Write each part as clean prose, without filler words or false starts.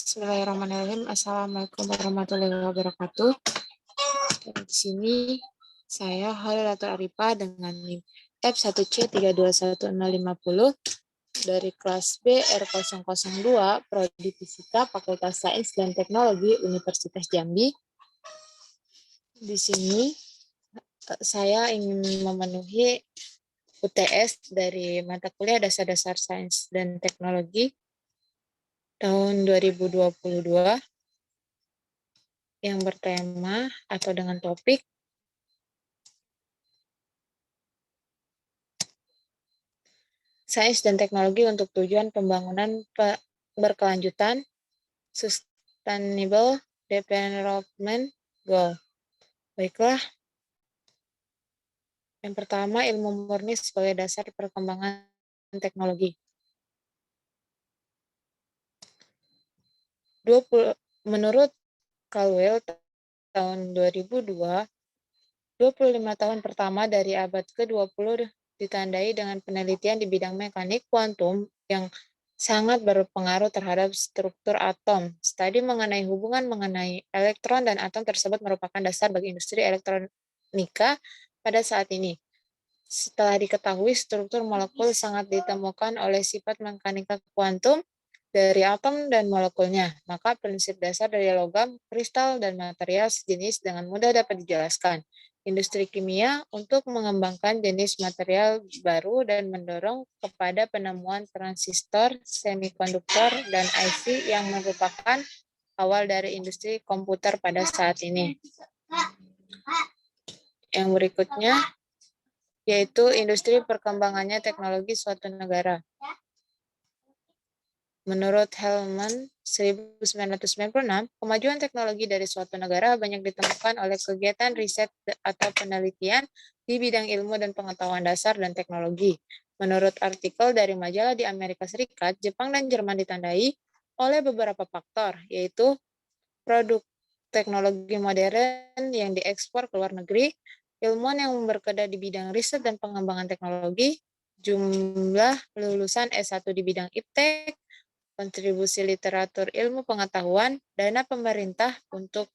Bismillahirrahmanirrahim. Assalamualaikum warahmatullahi wabarakatuh. Di sini saya Halilatul Arifah dengan NIM F1C321050 dari kelas B R002 Prodi Fisika Fakultas Sains dan Teknologi Universitas Jambi. Di sini saya ingin memenuhi UTS dari mata kuliah Dasar-Dasar Sains dan Teknologi tahun 2022 yang bertema atau dengan topik Sains dan Teknologi untuk tujuan pembangunan berkelanjutan Sustainable Development Goal. Baiklah, yang pertama ilmu murni sebagai dasar perkembangan teknologi. 20, menurut Caldwell tahun 2002, 25 tahun pertama dari abad ke-20 ditandai dengan penelitian di bidang mekanik kuantum yang sangat berpengaruh terhadap struktur atom. Studi mengenai hubungan mengenai elektron dan atom tersebut merupakan dasar bagi industri elektronika pada saat ini. Setelah diketahui struktur molekul sangat ditemukan oleh sifat mekanika kuantum dari atom dan molekulnya, maka prinsip dasar dari logam, kristal, dan material sejenis dengan mudah dapat dijelaskan. Industri kimia untuk mengembangkan jenis material baru dan mendorong kepada penemuan transistor, semikonduktor, dan IC yang merupakan awal dari industri komputer pada saat ini. Yang berikutnya yaitu industri perkembangannya teknologi suatu negara. Menurut Hellman 1996, kemajuan teknologi dari suatu negara banyak ditemukan oleh kegiatan riset atau penelitian di bidang ilmu dan pengetahuan dasar dan teknologi. Menurut artikel dari majalah di Amerika Serikat, Jepang dan Jerman ditandai oleh beberapa faktor, yaitu produk teknologi modern yang diekspor ke luar negeri, ilmuwan yang berkedok di bidang riset dan pengembangan teknologi, jumlah lulusan S1 di bidang iptek, kontribusi literatur ilmu pengetahuan, dana pemerintah untuk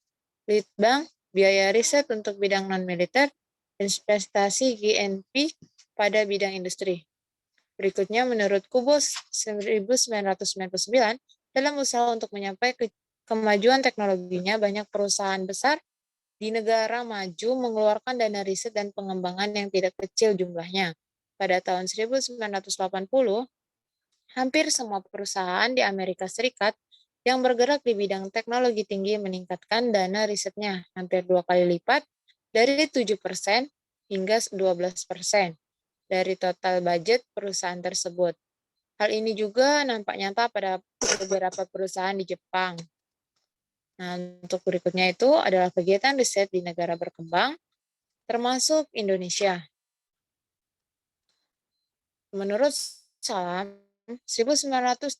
litbang, biaya riset untuk bidang non-militer, investasi GNP pada bidang industri. Berikutnya, menurut Kubus 1999, dalam usaha untuk mencapai kemajuan teknologinya, banyak perusahaan besar di negara maju mengeluarkan dana riset dan pengembangan yang tidak kecil jumlahnya. Pada tahun 1980, hampir semua perusahaan di Amerika Serikat yang bergerak di bidang teknologi tinggi meningkatkan dana risetnya hampir 2 kali lipat dari 7% hingga 12% dari total budget perusahaan tersebut. Hal ini juga nampak nyata pada beberapa perusahaan di Jepang. Nah, untuk berikutnya itu adalah kegiatan riset di negara berkembang, termasuk Indonesia. Menurut Salam 1988,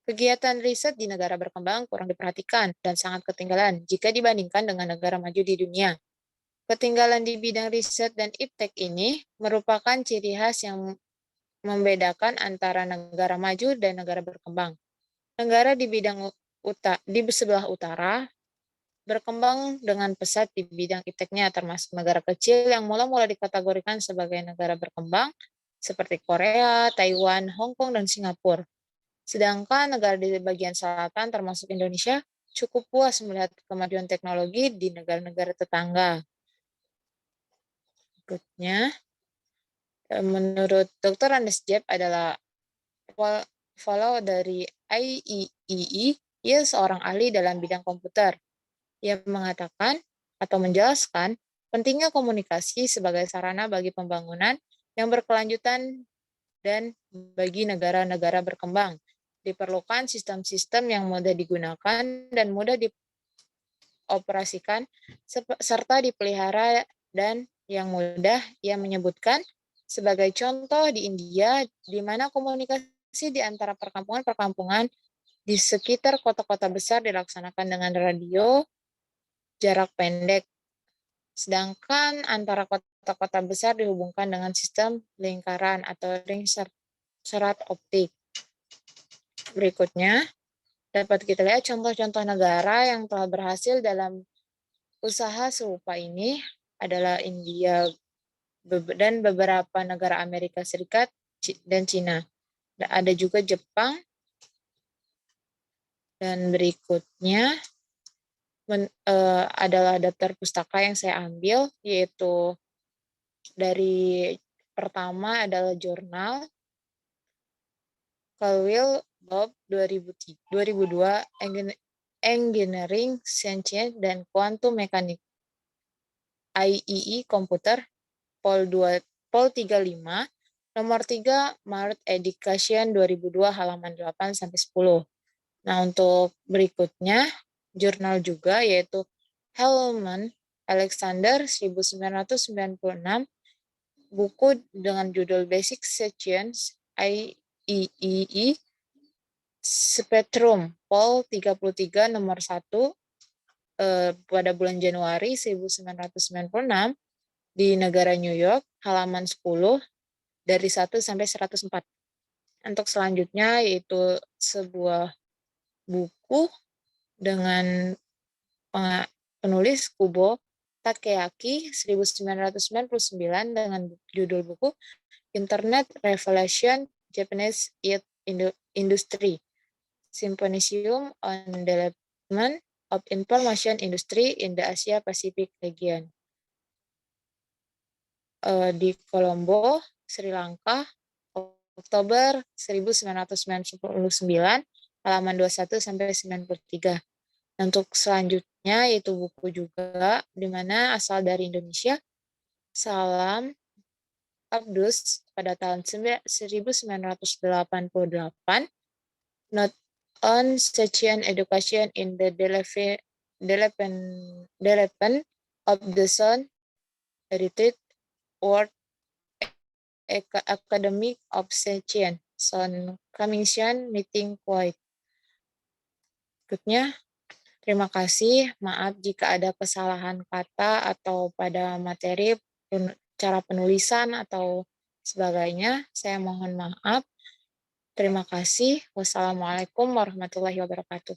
kegiatan riset di negara berkembang kurang diperhatikan dan sangat ketinggalan jika dibandingkan dengan negara maju di dunia. Ketinggalan di bidang riset dan iptek ini merupakan ciri khas yang membedakan antara negara maju dan negara berkembang. Negara di bidang di sebelah utara berkembang dengan pesat di bidang ipteknya, termasuk negara kecil yang mula-mula dikategorikan sebagai negara berkembang seperti Korea, Taiwan, Hong Kong, dan Singapura. Sedangkan negara di bagian selatan termasuk Indonesia cukup puas melihat kemajuan teknologi di negara-negara tetangga. Berikutnya, menurut Dr. Andes Jeb adalah fellow dari IEEE, ia seorang ahli dalam bidang komputer. Ia mengatakan atau menjelaskan pentingnya komunikasi sebagai sarana bagi pembangunan yang berkelanjutan dan bagi negara-negara berkembang. Diperlukan sistem-sistem yang mudah digunakan dan mudah dioperasikan serta dipelihara dan yang mudah. Ia menyebutkan sebagai contoh di India di mana komunikasi di antara perkampungan-perkampungan di sekitar kota-kota besar dilaksanakan dengan radio jarak pendek, sedangkan antara kota-kota besar dihubungkan dengan sistem lingkaran atau ring serat optik. Berikutnya, Dapat kita lihat contoh-contoh negara yang telah berhasil dalam usaha serupa ini adalah India dan beberapa negara Amerika Serikat dan Cina. Ada juga Jepang. Dan berikutnya adalah daftar pustaka yang saya ambil, yaitu dari pertama adalah jurnal Caldwell Bob 2002 Engineering Science dan Quantum Mechanics IEE Komputer Pol 35 nomor 3 Maret Education 2002 halaman 8 sampai 10. Nah, untuk berikutnya jurnal juga yaitu Hellman Alexander 1996 buku dengan judul Basic Science IEEE Spectrum Pol 33 nomor 1 pada bulan Januari 1996 di negara New York halaman 10 dari 1 sampai 104. Untuk selanjutnya yaitu sebuah buku dengan penulis Kubo Takeaki 1999 dengan judul buku Internet Revolution Japanese Industry Symposium on Development of Information Industry in the Asia Pacific Region di Colombo, Sri Lanka, Oktober 1999 halaman 21 sampai 93. Untuk selanjutnya yaitu buku juga di mana asal dari Indonesia. Salam Abdus pada tahun 1988. Not on Secian Education in the Development of the Son Heritage World Academic of Secian Son Commission Meeting Kuwait. Berikutnya, terima kasih. Maaf jika ada kesalahan kata atau pada materi, cara penulisan atau sebagainya. Saya mohon maaf. Terima kasih. Wassalamualaikum warahmatullahi wabarakatuh.